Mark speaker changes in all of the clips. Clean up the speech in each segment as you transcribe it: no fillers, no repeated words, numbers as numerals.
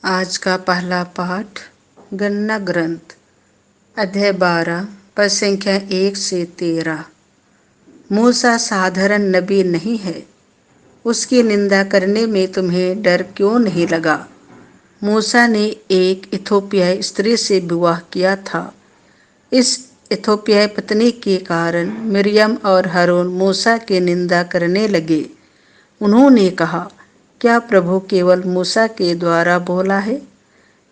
Speaker 1: आज का पहला पाठ गणना ग्रंथ अध्याय 12 पद संख्या 1 से 13। मूसा साधारण नबी नहीं है, उसकी निंदा करने में तुम्हें डर क्यों नहीं लगा? मूसा ने एक इथोपियाई स्त्री से विवाह किया था। इस इथोपियाई पत्नी के कारण मिरियम और हारून मूसा की निंदा करने लगे। उन्होंने कहा, क्या प्रभु केवल मूसा के द्वारा बोला है?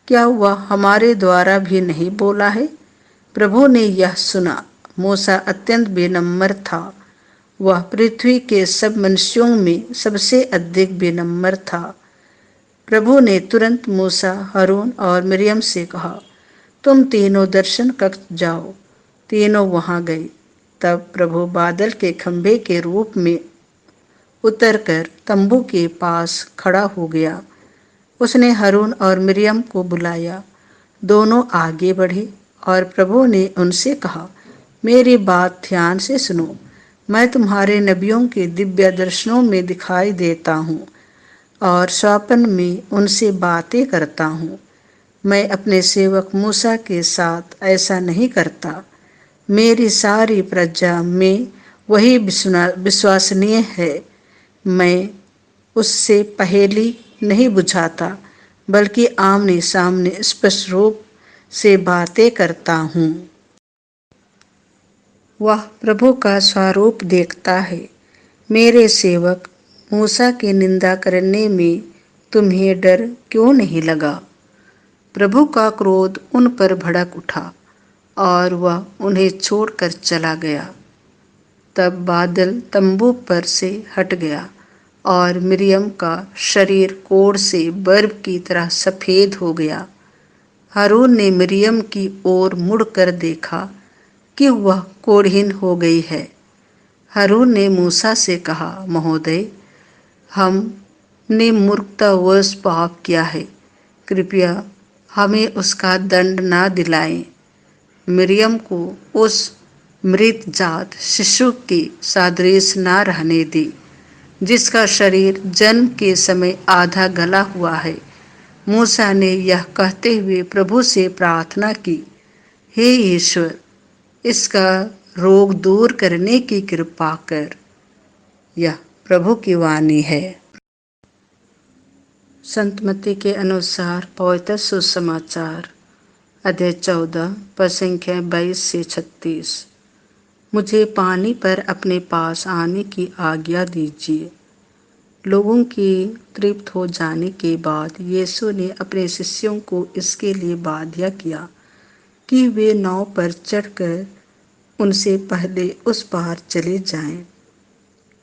Speaker 1: क्या वह हमारे द्वारा भी नहीं बोला है? प्रभु ने यह सुना। मूसा अत्यंत विनम्र था। वह पृथ्वी के सब मनुष्यों में सबसे अधिक विनम्र था। प्रभु ने तुरंत मूसा, हारून और मिरियम से कहा, तुम तीनों दर्शन कक्ष जाओ। तीनों वहां गए। तब प्रभु बादल के खंभे के रूप में उतरकर तंबू के पास खड़ा हो गया। उसने हारून और मिरियम को बुलाया। दोनों आगे बढ़े और प्रभु ने उनसे कहा, मेरी बात ध्यान से सुनो। मैं तुम्हारे नबियों के दिव्य दर्शनों में दिखाई देता हूँ और स्वप्न में उनसे बातें करता हूँ। मैं अपने सेवक मूसा के साथ ऐसा नहीं करता। मेरी सारी प्रजा में वही विश्वसनीय है। मैं उससे पहेली नहीं बुझाता, बल्कि आमने सामने स्पष्ट रूप से बातें करता हूँ। वह प्रभु का स्वरूप देखता है। मेरे सेवक मूसा की निंदा करने में तुम्हें डर क्यों नहीं लगा? प्रभु का क्रोध उन पर भड़क उठा और वह उन्हें छोड़कर चला गया। तब बादल तंबू पर से हट गया और मिरियम का शरीर कोढ़ से बर्फ की तरह सफेद हो गया। हारून ने मिरियम की ओर मुड़कर देखा कि वह कोढ़हीन हो गई है। हारून ने मूसा से कहा, महोदय, हमने मूर्खतावश पाप किया है। कृपया हमें उसका दंड ना दिलाएं। मिरियम को उस मृत जात शिशु के सदृश ना रहने दे, जिसका शरीर जन्म के समय आधा गला हुआ है। मूसा ने यह कहते हुए प्रभु से प्रार्थना की, हे ईश्वर, इसका रोग दूर करने की कृपा कर। यह प्रभु की वाणी है। संत मत्ती के अनुसार पवित्र सुसमाचार अध्याय 14 पद संख्या 22 से 36। मुझे पानी पर अपने पास आने की आज्ञा दीजिए। लोगों की तृप्त हो जाने के बाद यीशु ने अपने शिष्यों को इसके लिए बाध्य किया कि वे नाव पर चढ़कर उनसे पहले उस पार चले जाएं।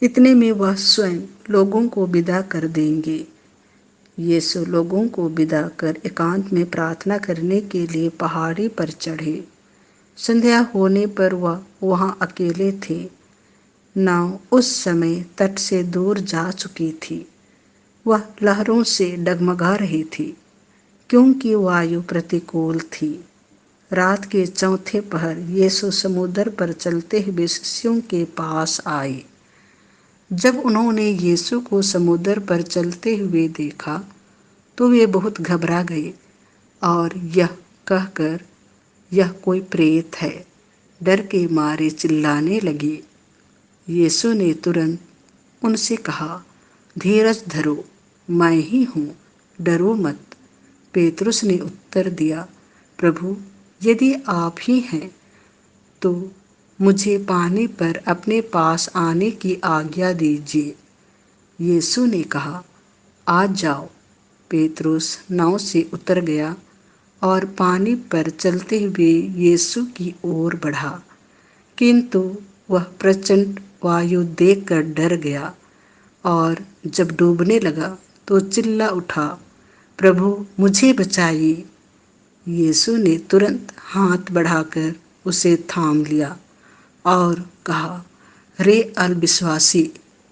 Speaker 1: इतने में वह स्वयं लोगों को विदा कर देंगे। यीशु लोगों को विदा कर एकांत में प्रार्थना करने के लिए पहाड़ी पर चढ़े। संध्या होने पर वह वहां अकेले थे। नाव उस समय तट से दूर जा चुकी थी। वह लहरों से डगमगा रही थी, क्योंकि वायु प्रतिकूल थी। रात के चौथे पहर यीशु समुद्र पर चलते हुए शिष्यों के पास आए। जब उन्होंने यीशु को समुद्र पर चलते हुए देखा तो वे बहुत घबरा गए और यह कहकर, यह कोई प्रेत है, डर के मारे चिल्लाने लगे। यीशु ने तुरंत उनसे कहा, धीरज धरो, मैं ही हूँ, डरो मत। पेतरुस ने उत्तर दिया, प्रभु, यदि आप ही हैं तो मुझे पानी पर अपने पास आने की आज्ञा दीजिए। यीशु ने कहा, आ जाओ। पेतरुस नाव से उतर गया और पानी पर चलते हुए यीशु की ओर बढ़ा, किंतु वह प्रचंड वायु देखकर डर गया और जब डूबने लगा तो चिल्ला उठा, प्रभु, मुझे बचाइए। यीशु ने तुरंत हाथ बढ़ाकर उसे थाम लिया और कहा, रे अविश्वासी,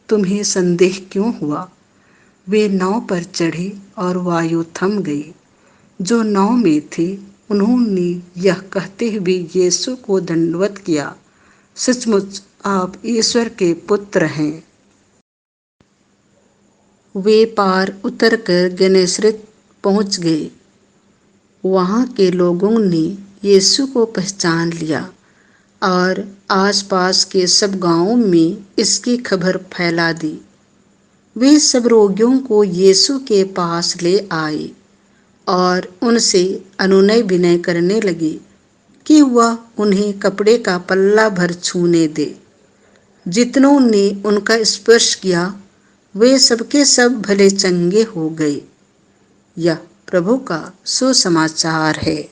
Speaker 1: तुम्हें संदेह क्यों हुआ? वे नाव पर चढ़े और वायु थम गई। जो नाव में थे उन्होंने यह कहते हुए यीशु को दंडवत किया, सचमुच आप ईश्वर के पुत्र हैं। वे पार उतरकर गन्नेसरेत पहुंच गए। वहां के लोगों ने यीशु को पहचान लिया और आसपास के सब गांवों में इसकी खबर फैला दी। वे सब रोगियों को यीशु के पास ले आए और उनसे अनुनय विनय करने लगे कि वह उन्हें कपड़े का पल्ला भर छूने दे। जितनों ने उनका स्पर्श किया वे सबके सब भले चंगे हो गए। यह प्रभु का सुसमाचार है।